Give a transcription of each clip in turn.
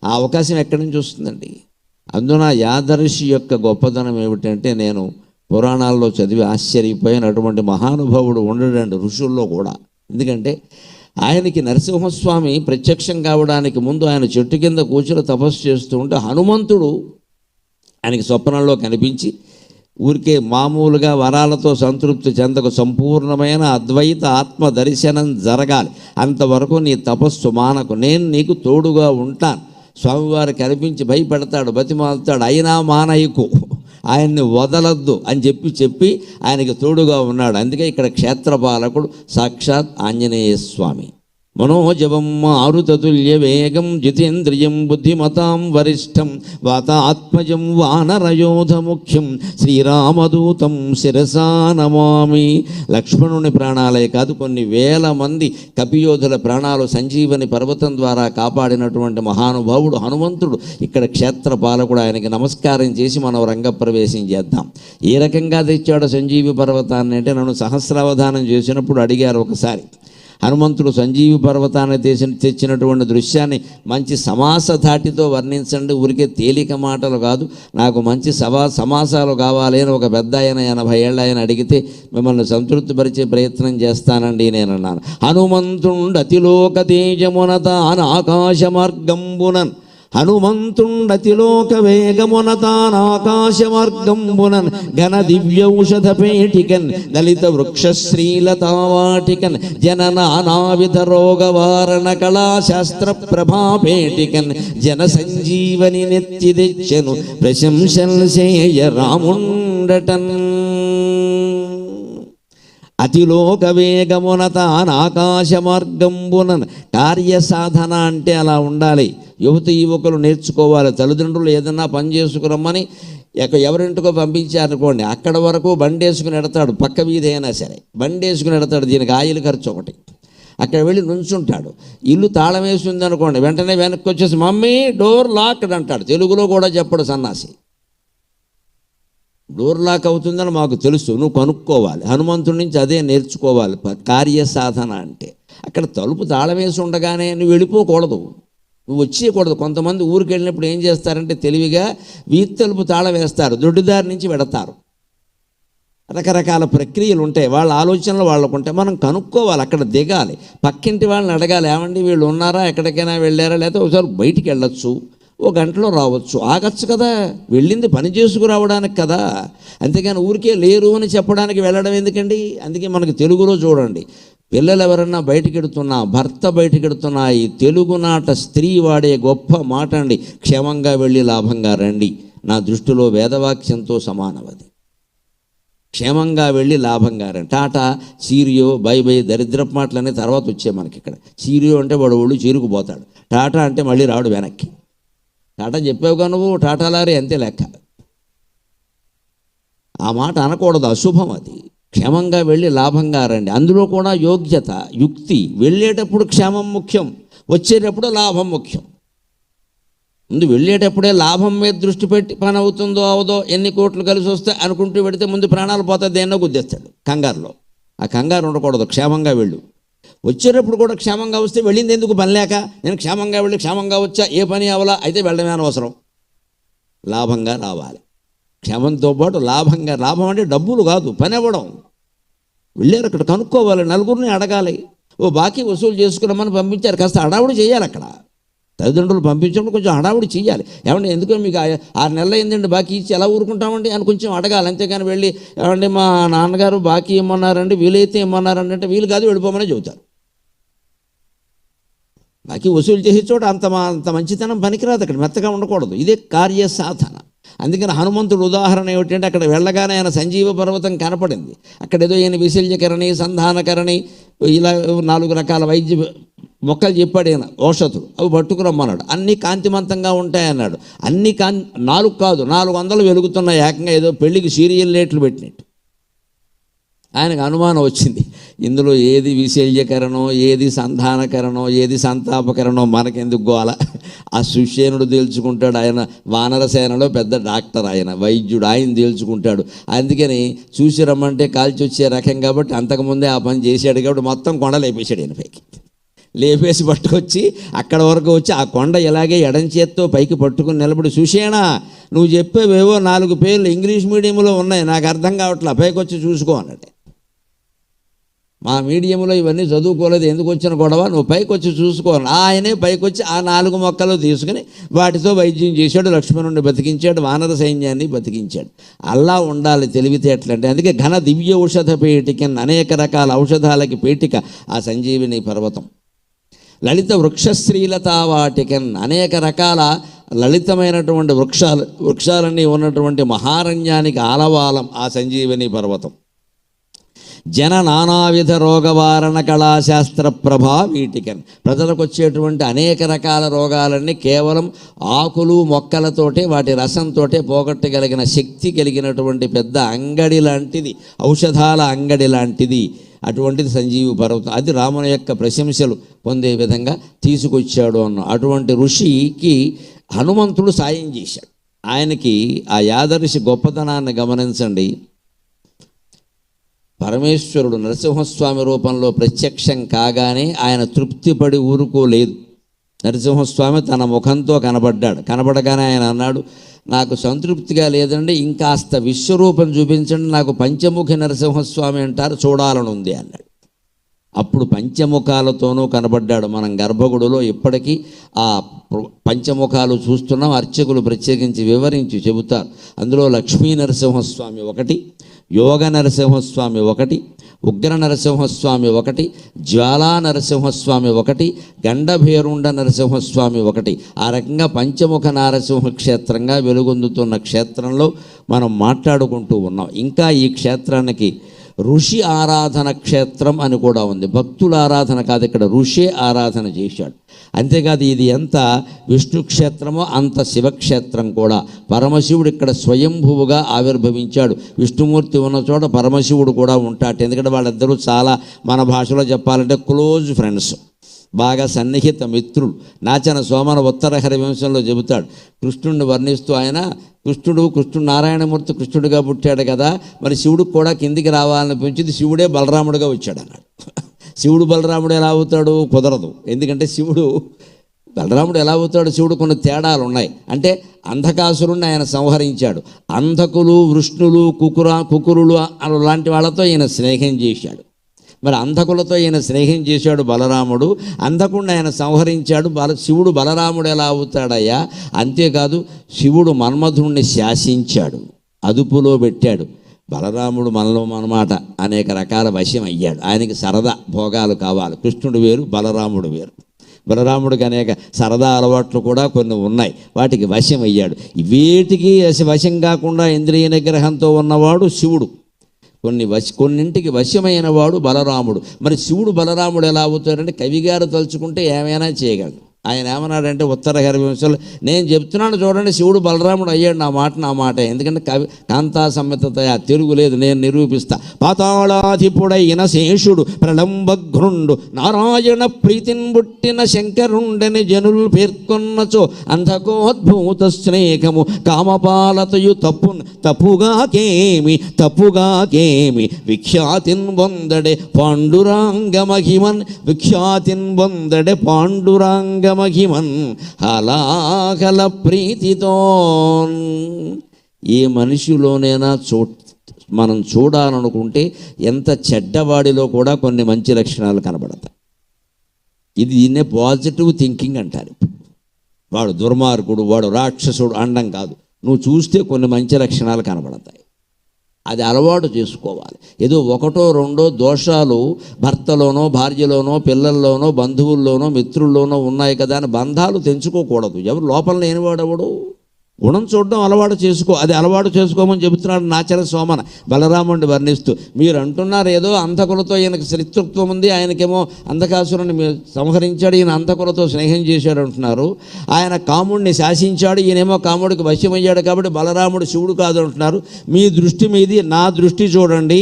ఆ అవకాశం ఎక్కడి నుంచి వస్తుందండి? అందున యాదర్శి యొక్క గొప్పతనం ఏమిటంటే, నేను పురాణాల్లో చదివి ఆశ్చర్యపోయినటువంటి మహానుభావుడు ఉండడండి ఋషుల్లో కూడా. ఎందుకంటే ఆయనకి నరసింహస్వామి ప్రత్యక్షం కావడానికి ముందు ఆయన చెట్టు కింద కూర్చుని తపస్సు చేస్తూ ఉంటే హనుమంతుడు ఆయనకి స్వప్నంలో కనిపించి, ఊరికే మామూలుగా వరాలతో సంతృప్తి చెందకు, సంపూర్ణమైన అద్వైత ఆత్మ దర్శనం జరగాలి, అంతవరకు నీ తపస్సు మానకు, నేను నీకు తోడుగా ఉంటాను. స్వామివారు కనిపించి భయపెడతాడు, బతిమాలుతాడు, అయినా మానయ్యకు, ఆయన్ని వదలద్దు అని చెప్పి ఆయనకి తోడుగా ఉన్నాడు. అందుకే ఇక్కడ క్షేత్రపాలకుడు సాక్షాత్ ఆంజనేయ స్వామి. మనోజవం మారుతతుల్య వేగం జితేంద్రియం బుద్ధిమతాం వరిష్టం వాతాత్మజం వానరయోధ ముఖ్యం శ్రీరామదూతం శిరసా నమామి. లక్ష్మణుని ప్రాణాలే కాదు, కొన్ని వేల మంది కపియోధుల ప్రాణాలు సంజీవని పర్వతం ద్వారా కాపాడినటువంటి మహానుభావుడు హనుమంతుడు. ఇక్కడ క్షేత్రపాలకుడు, ఆయనకి నమస్కారం చేసి మనం రంగప్రవేశం చేద్దాం. ఏ రకంగా తెచ్చాడు సంజీవి పర్వతాన్ని అంటే, నన్ను సహస్రావధానం చేసినప్పుడు అడిగారు ఒకసారి. హనుమంతుడు సంజీవి పర్వతాన్ని తెచ్చినటువంటి దృశ్యాన్ని మంచి సమాస ధాటితో వర్ణించండి, ఊరికే తేలిక మాటలు కాదు, నాకు మంచి సమాసాలు కావాలి అని ఒక పెద్ద ఆయన 80 ఏళ్ళ ఆయన అడిగితే మిమ్మల్ని సంతృప్తిపరిచే ప్రయత్నం చేస్తానండి నేను అన్నాను. హనుమంతుండు అతిలోక తేజమున తాను ఆకాశ మార్గంబునన్, హనుమంతుండతిలోక వేగమున తానాకాశ మార్గంబునన్, ఘన దివ్యౌషధ పేటికన్ దళిత వృక్షశ్రీలతావాటికన్, జననానావిధ రోగవారణ కళాశాస్త్ర ప్రభాపేటికన్, జన సంజీవని నెత్తి తెచ్చెను ప్రశంసల్ చేయ రాముండటన్. అతిలోక వేగమున తానాకాశ మార్గంబునన్. కార్యసాధన అంటే అలా ఉండాలి. యువకులు నేర్చుకోవాలి. తల్లిదండ్రులు ఏదన్నా పని చేసుకురమ్మని ఎవరింటికో పంపించారనుకోండి, అక్కడ వరకు బండి వేసుకుని ఎడతాడు, పక్క వీధి అయినా సరే బండి వేసుకుని ఎడతాడు, దీనికి ఆయిల్ ఖర్చు ఒకటి. అక్కడ వెళ్ళి నుంచుంటాడు, ఇల్లు తాళం వేసి ఉందనుకోండి, వెంటనే వెనక్కి వచ్చేసి మమ్మీ డోర్ లాక్డ్ అంటాడు. తెలుగులో కూడా చెప్పడు సన్నాసి. డోర్ లాక్ అవుతుందని మాకు తెలుసు, నువ్వు కనుక్కోవాలి. హనుమంతుడి నుంచి అదే నేర్చుకోవాలి కార్యసాధన అంటే. అక్కడ తలుపు తాళం వేసి ఉండగానే నువ్వు వెళ్ళిపోకూడదు, నువ్వు వచ్చేయకూడదు. కొంతమంది ఊరికి వెళ్ళినప్పుడు ఏం చేస్తారంటే తెలివిగా వీధి తలుపు తాళం వేస్తారు, దొడ్డిదారి నుంచి వెడతారు. రకరకాల ప్రక్రియలు ఉంటాయి, వాళ్ళ ఆలోచనలు వాళ్ళకు ఉంటాయి. మనం కనుక్కోవాలి, అక్కడ దిగాలి, పక్కింటి వాళ్ళని అడగాలి, ఏమండి వీళ్ళు ఉన్నారా, ఎక్కడికైనా వెళ్ళారా, లేకపోతే ఒకసారి బయటికి వెళ్ళొచ్చు, ఓ గంటలో రావచ్చు, ఆగచ్చు కదా, వెళ్ళింది పని చేసుకురావడానికి కదా, అంతేగాని ఊరికే లేరు అని చెప్పడానికి వెళ్ళడం ఎందుకండి. అందుకే మనకు తెలుగులో చూడండి, పిల్లలు ఎవరన్నా బయటకెడుతున్నా, భర్త బయటకెడుతున్నా, ఈ తెలుగునాట స్త్రీ వాడే గొప్ప మాట అండి, క్షేమంగా వెళ్ళి లాభంగా రండి. నా దృష్టిలో వేదవాక్యంతో సమానమది. క్షేమంగా వెళ్ళి లాభంగా రండి. టాటా, సీరియో, బై బై దరిద్రపు మాటలనే తర్వాత వచ్చాయి మనకి. ఇక్కడ సీరియో అంటే వాడు ఒళ్ళు చీరుకుపోతాడు, టాటా అంటే మళ్ళీ రాడు వెనక్కి. టాటా చెప్పావుగా నువ్వు, టాటా లారీ అంతే లెక్క. ఆ మాట అనకూడదు, అశుభం అది. క్షేమంగా వెళ్ళి లాభంగా రండి. అందులో కూడా యోగ్యత, యుక్తి. వెళ్ళేటప్పుడు క్షేమం ముఖ్యం, వచ్చేటప్పుడు లాభం ముఖ్యం. ముందు వెళ్ళేటప్పుడే లాభం మీద దృష్టి పెట్టి పని అవుతుందో అవదో, ఎన్ని కోట్లు కలిసి వస్తాయి అనుకుంటూ పెడితే ముందు ప్రాణాలు పోతాయి, దేన్నో గుద్దేస్తాడు కంగారులో. ఆ కంగారు ఉండకూడదు, క్షేమంగా వెళ్ళు. వచ్చేటప్పుడు కూడా క్షేమంగా వస్తే వెళ్ళింది ఎందుకు పని లేక, నేను క్షేమంగా వెళ్ళి క్షేమంగా వచ్చా, ఏ పని అవలా, అయితే వెళ్ళడమే అనవసరం. లాభంగా రావాలి, క్షేమంతో పాటు లాభంగా. లాభం అంటే డబ్బులు కాదు, పని అవ్వడం. వెళ్ళారు, అక్కడ కనుక్కోవాలి, నలుగురిని అడగాలి. ఓ బాకీ వసూలు చేసుకున్నామని పంపించారు, కాస్త హడావుడి చేయాలి. అక్కడ తల్లిదండ్రులు పంపించినప్పుడు కొంచెం హడావుడి చేయాలి. ఏమంటే ఎందుకో మీకు 6 నెలలు అయిందండి బాకీ ఇచ్చి ఎలా ఊరుకుంటామండి అని కొంచెం అడగాలి. అంతేగాని వెళ్ళి ఏమంటే మా నాన్నగారు బాకీ ఇమ్మన్నారండి, వీలైతే ఇమ్మన్నారండి అంటే వీలు కాదు, వెళ్ళిపోమని చెబుతారు. బాకీ వసూలు చేసే చోట అంత మంచితనం పనికిరాదు, అక్కడ మెత్తగా ఉండకూడదు. ఇదే కార్యసాధన. అందుకని హనుమంతుడు ఉదాహరణ ఏమిటంటే, అక్కడ వెళ్ళగానే ఆయన సంజీవ పర్వతం కనపడింది. అక్కడ ఏదో ఈయన విశల్యకరణి, సంధానకరణి, ఇలా 4 రకాల వైద్య మొక్కలు చెప్పాడు ఈయన, ఔషధులు. అవి పట్టుకురమ్మన్నాడు. అన్నీ కాంతిమంతంగా ఉంటాయన్నాడు. అన్నీ 4 కాదు 400 వెలుగుతున్నాయి ఏకంగా, ఏదో పెళ్ళికి సీరియల్ లైట్లు పెట్టినట్టు. ఆయనకు అనుమానం వచ్చింది, ఇందులో ఏది విశల్యకరణం, ఏది సంధానకరణం, ఏది సంతాపకరణం, మనకెందుకు గోల, ఆ సుషేనుడు తేల్చుకుంటాడు. ఆయన వానరసేనలో పెద్ద డాక్టర్, ఆయన వైద్యుడు, ఆయన తేల్చుకుంటాడు. అందుకని చూసి రమ్మంటే కాల్చి వచ్చే రకం కాబట్టి అంతకుముందే ఆ పని చేశాడు కాబట్టి మొత్తం కొండలేపేశాడు ఈయన పైకి. లేపేసి పట్టుకొచ్చి అక్కడ వరకు వచ్చి ఆ కొండ ఇలాగే ఎడం చేత్తో పైకి పట్టుకుని నిలబడి, చూసేనా నువ్వు చెప్పేవేవో 4 పేర్లు ఇంగ్లీష్ మీడియంలో ఉన్నాయి, నాకు అర్థం కావట్లా, పైకి వచ్చి చూసుకో అన్నట్టు. మా మీడియంలో ఇవన్నీ చదువుకోలేదు, ఎందుకు వచ్చిన గొడవ, నువ్వు పైకి వచ్చి చూసుకోవాలి. ఆయనే పైకి వచ్చి ఆ 4 మొక్కలు తీసుకుని వాటితో వైద్యం చేశాడు, లక్ష్మణుడిని బతికించాడు, వానర సైన్యాన్ని బతికించాడు. అలా ఉండాలి తెలివితేటలంటే. అందుకే ఘన దివ్య ఔషధ పేటికన్, అనేక రకాల ఔషధాలకి పేటిక ఆ సంజీవిని పర్వతం. లలిత వృక్షశ్రీలతావాటికన్, అనేక రకాల లలితమైనటువంటి వృక్షాలన్నీ ఉన్నటువంటి మహారణ్యానికి ఆలవాలం ఆ సంజీవిని పర్వతం. జన నానావిధ రోగవారణ కళాశాస్త్ర ప్రభా వీటికన్, ప్రజలకు వచ్చేటువంటి అనేక రకాల రోగాలన్నీ కేవలం ఆకులు మొక్కలతోటే వాటి రసంతోటే పోగొట్టగలిగిన శక్తి కలిగినటువంటి పెద్ద అంగడి లాంటిది, ఔషధాల అంగడి లాంటిది అటువంటిది సంజీవి పర్వతం. అది రాముని యొక్క ప్రశంసలు పొందే విధంగా తీసుకొచ్చాడు అన్న అటువంటి ఋషికి హనుమంతుడు సాయం చేశాడు. ఆయనకి ఆ యాదర్శి గొప్పతనాన్ని గమనించండి. పరమేశ్వరుడు నరసింహస్వామి రూపంలో ప్రత్యక్షం కాగానే ఆయన తృప్తిపడి ఊరుకోలేదు. నరసింహస్వామి తన ముఖంతో కనబడగానే ఆయన అన్నాడు, నాకు సంతృప్తిగా లేదండి, ఇంకాస్త విశ్వరూపం చూపించండి, నాకు పంచముఖి నరసింహస్వామి అంటారు, చూడాలని ఉంది అన్నాడు. అప్పుడు పంచముఖాలతోనూ కనబడ్డాడు. మనం గర్భగుడిలో ఇప్పటికీ ఆ పంచముఖాలు చూస్తున్నాం. అర్చకులు ప్రత్యేకించి వివరించి చెబుతారు. అందులో లక్ష్మీ నరసింహస్వామి ఒకటి, యోగ నరసింహస్వామి ఒకటి, ఉగ్ర నరసింహస్వామి ఒకటి, జ్వాలా నరసింహస్వామి ఒకటి, గండభేరుండ నరసింహస్వామి ఒకటి. ఆ రకంగా పంచముఖ నారసింహ క్షేత్రంగా వెలుగొందుతున్న క్షేత్రంలో మనం మాట్లాడుకుంటూ ఉన్నాం. ఇంకా ఈ క్షేత్రానికి ఋషి ఆరాధన క్షేత్రం అని కూడా ఉంది. భక్తుల ఆరాధన కాదు, ఇక్కడ ఋషి ఆరాధన చేశాడు. అంతేకాదు ఇది ఎంత విష్ణు క్షేత్రమో అంత శివక్షేత్రం కూడా. పరమశివుడు ఇక్కడ స్వయంభువుగా ఆవిర్భవించాడు. విష్ణుమూర్తి ఉన్న చోట పరమశివుడు కూడా ఉంటాడు. ఎందుకంటే వాళ్ళిద్దరూ చాలా, మన భాషలో చెప్పాలంటే క్లోజ్ ఫ్రెండ్స్, బాగా సన్నిహిత మిత్రులు. నాచన సోమన ఉత్తర హరివంశంలో చెబుతాడు, కృష్ణుడిని వర్ణిస్తూ ఆయన, కృష్ణుడు నారాయణమూర్తి కృష్ణుడిగా పుట్టాడు కదా, మరి శివుడికి కూడా కిందికి రావాలని పెంచింది, శివుడే బలరాముడిగా వచ్చాడు అన్నాడు. శివుడు బలరాముడు ఎలా అవుతాడు? కుదరదు. ఎందుకంటే బలరాముడు ఎలా అవుతాడు? శివుడు కొన్ని తేడాలు ఉన్నాయి. అంటే అంధకాసురుణ్ణి ఆయన సంహరించాడు. అంధకులు, వృష్ణులు, కుకురులు లాంటి వాళ్ళతో ఈయన స్నేహం చేశాడు. మరి అంధకులతో ఈయన స్నేహం చేశాడు బలరాముడు, అంధకుడిని ఆయన సంహరించాడు. శివుడు బలరాముడు ఎలా అవుతాడయ్యా? అంతేకాదు శివుడు మన్మధుణ్ణి శాసించాడు, అదుపులో పెట్టాడు. బలరాముడు మనలో మనమాట అనేక రకాల వశం అయ్యాడు. ఆయనకి సరదా భోగాలు కావాలి. కృష్ణుడు వేరు, బలరాముడు వేరు. బలరాముడికి అనేక సరదా అలవాట్లు కూడా కొన్ని ఉన్నాయి, వాటికి వశం అయ్యాడు. వీటికి వశం కాకుండా ఇంద్రియ నిగ్రహంతో ఉన్నవాడు శివుడు. కొన్నింటికి వశమైన వాడు బలరాముడు. మరి శివుడు బలరాముడు ఎలా అవుతాడంటే కవిగారు తలుచుకుంటే ఏమైనా చేయగలడు. ఆయన ఏమన్నాడంటే ఉత్తర హరివంశంలో, నేను చెప్తున్నాను చూడండి, శివుడు బలరాముడు అయ్యాడు, నా మాట. ఎందుకంటే కాంతా సమ్మత తిరుగులేదు, నేను నిరూపిస్తా. పాతాళాధిపుడైన శేషుడు ప్రళంబఘ్రుండు నారాయణ ప్రీతిని పుట్టిన శంకరుండని జనులు పేర్కొన్నచో అంధకోద్భూత స్నేహము కామపాలతయు తప్పుగాకేమి విఖ్యాతిన్ పొందడే పాండురాంగమహిమన్ మహిమన్ హలాహల ప్రీతితో. ఏ మనిషిలోనైనా మనం చూడాలనుకుంటే ఎంత చెడ్డవాడిలో కూడా కొన్ని మంచి లక్షణాలు కనబడతాయి. దీన్నే పాజిటివ్ థింకింగ్ అంటారు. వాడు దుర్మార్గుడు, వాడు రాక్షసుడు అనడం కాదు. నువ్వు చూస్తే కొన్ని మంచి లక్షణాలు కనబడతాయి. అది అలవాటు చేసుకోవాలి. ఏదో ఒకటో రెండో దోషాలు భర్తలోనో, భార్యలోనో, పిల్లల్లోనో, బంధువుల్లోనో, మిత్రుల్లోనో ఉన్నాయి కదా అని బంధాలు తెంచుకోకూడదు. ఎవరు లోపల లేనివాడెవడు? గుణం చూడడం అలవాటు చేసుకో. అది అలవాటు చేసుకోమని చెబుతున్నాడు నాచర సోమన బలరాముడిని వర్ణిస్తూ. మీరు అంటున్నారు ఏదో అంధకులతో ఈయనకు శత్రుత్వం ఉంది, ఆయనకేమో అంధకాసురుని సంహరించాడు, ఈయన అంధకులతో స్నేహం చేశాడు అంటున్నారు. ఆయన కాముడిని శాసించాడు, ఈయనేమో కాముడికి వశ్యమయ్యాడు కాబట్టి బలరాముడు శివుడు కాదు అంటున్నారు. మీ దృష్టి మీది, నా దృష్టి చూడండి.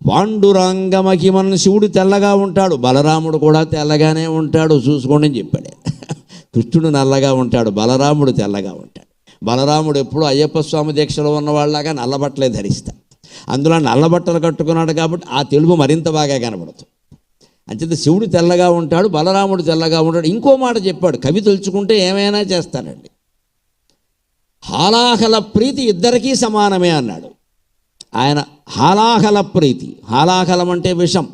పాండురాంగమహిమన్, శివుడు తెల్లగా ఉంటాడు, బలరాముడు కూడా తెల్లగానే ఉంటాడు, చూసుకోండి అని చెప్పాడు. కృష్ణుడు నల్లగా ఉంటాడు, బలరాముడు తెల్లగా ఉంటాడు. బలరాముడు ఎప్పుడు అయ్యప్ప స్వామి దీక్షలో ఉన్నవాళ్ళలాగా నల్లబట్టలే ధరిస్తాడు. అందులో నల్లబట్టలు కట్టుకున్నాడు కాబట్టి ఆ తెలుగు మరింత బాగా కనబడుతుంది. అంచేత శివుడు తెల్లగా ఉంటాడు, బలరాముడు తెల్లగా ఉంటాడు. ఇంకో మాట చెప్పాడు, కవి తలుచుకుంటే ఏమైనా చేస్తానండి. హాలాహల ప్రీతి ఇద్దరికీ సమానమే అన్నాడు ఆయన. హాలాహల ప్రీతి, హాలాహలం అంటే విషం,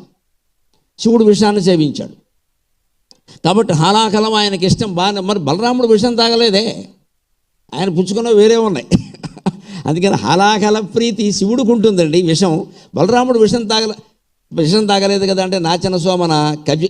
శివుడు విషాన్ని సేవించాడు కాబట్టి హాలాహలం ఆయనకి ఇష్టం బాగా. మరి బలరాముడు విషం తాగలేదే, ఆయన పుచ్చుకున్న వేరే ఉన్నాయి. అందుకని హాలాహల ప్రీతి శివుడికి ఉంటుందండి విషం, బలరాముడు విషం తాగలేదు కదా. అంటే నాచన సోమన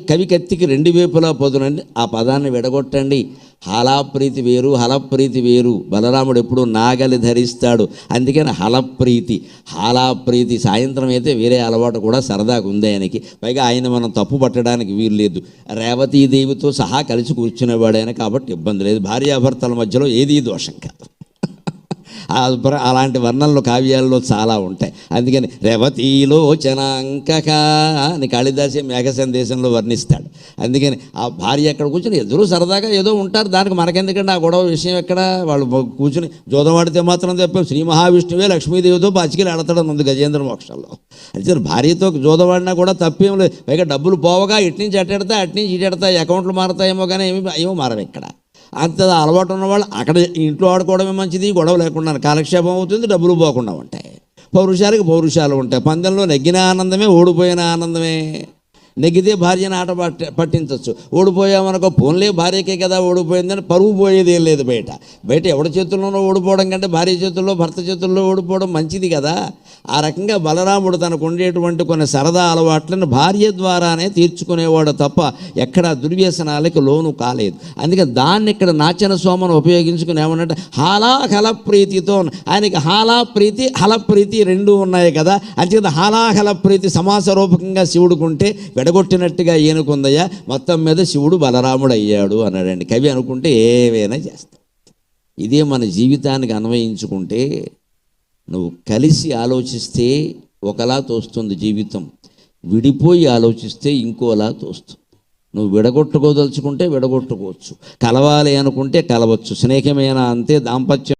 కవి కత్తికి రెండు వైపులా పొదునండి, ఆ పదాన్ని విడగొట్టండి. హలాప్రీతి వేరు, హలప్రీతి వేరు. బలరాముడు ఎప్పుడు నాగలి ధరిస్తాడు, అందుకని హలప్రీతి. హాలాప్రీతి సాయంత్రం అయితే వేరే అలవాటు కూడా సరదాగా ఉంది ఆయనకి. పైగా ఆయన మనం తప్పు పట్టడానికి వీలు లేదు, రేవతీదేవితో సహా కలిసి కూర్చునేవాడు ఆయన కాబట్టి ఇబ్బంది లేదు. భార్యాభర్తల మధ్యలో ఏదీ దోషం కాదు. అలాంటి వర్ణనలు కావ్యాల్లో చాలా ఉంటాయి. అందుకని రేవతీలోచనాంకక అని కాళిదాసే మేఘ సందేశంలో వర్ణిస్తాడు. అందుకని ఆ భార్య ఎక్కడ కూర్చొని ఎదురు సరదాగా ఏదో ఉంటారు, దానికి మనకెందుకంటే ఆ గొడవ విషయం ఎక్కడ. వాళ్ళు కూర్చుని జోదమాడితే మాత్రం తప్ప శ్రీ మహావిష్ణువే లక్ష్మీదేవితో పాచికలు ఆడతాడు ముందు గజేంద్ర మోక్షంలో. అంటే భార్యతో జోదమాడినా కూడా తప్పేం లేదు. పైగా డబ్బులు పోవగా ఇట్నుంచి అట్టెడతా, అట్నుంచి ఇటెడతా, అకౌంట్లు మారతాయేమో కానీ ఏమో మారవు ఇక్కడ. అంత అలవాటు ఉన్నవాళ్ళు అక్కడ ఇంట్లో ఆడుకోవడమే మంచిది, గొడవ లేకుండా కాలక్షేపం అవుతుంది, డబ్బులు పోకుండా ఉంటాయి. పౌరుషాలకు పౌరుషాలు ఉంటాయి. పందెంలో నెగ్గిన ఆనందమే, ఓడిపోయిన ఆనందమే. నెగ్గితే భార్యను ఆట పట్టించవచ్చు, ఓడిపోయామనుకో పోన్లే భార్యకే కదా ఓడిపోయిందని పరువు పోయేది ఏం లేదు. బయట ఎవరి చేతుల్లోనో ఓడిపోవడం కంటే భార్య చేతుల్లో, భర్త చేతుల్లో ఓడిపోవడం మంచిది కదా. ఆ రకంగా బలరాముడు తనకు ఉండేటువంటి కొన్ని సరదా అలవాట్లను భార్య ద్వారానే తీర్చుకునేవాడు తప్ప ఎక్కడ దుర్వ్యసనాలకు లోను కాలేదు. అందుకే దాన్ని ఇక్కడ నాచన సోమను ఉపయోగించుకుని ఏమన్నట్టు హాలాహలప్రీతితో, ఆయనకి హాలాప్రీతి హలప్రీతి రెండూ ఉన్నాయి కదా. అంచేత హాలాహలప్రీతి సమాస రూపకంగా శివుడుకుంటే విడగొట్టినట్టుగా ఈయనకుందయ్యా, మొత్తం మీద శివుడు బలరాముడు అయ్యాడు అన్నాడండి కవి. అనుకుంటే ఏవైనా చేస్తాడు. ఇదే మన జీవితానికి అన్వయించుకుంటే, నువ్వు కలిసి ఆలోచిస్తే ఒకలా తోస్తుంది జీవితం, విడిపోయి ఆలోచిస్తే ఇంకోలా తోస్తుంది. నువ్వు విడగొట్టుకోదలుచుకుంటే విడగొట్టుకోవచ్చు, కలవాలి అనుకుంటే కలవచ్చు. స్నేహమైన అంతే, దాంపత్యం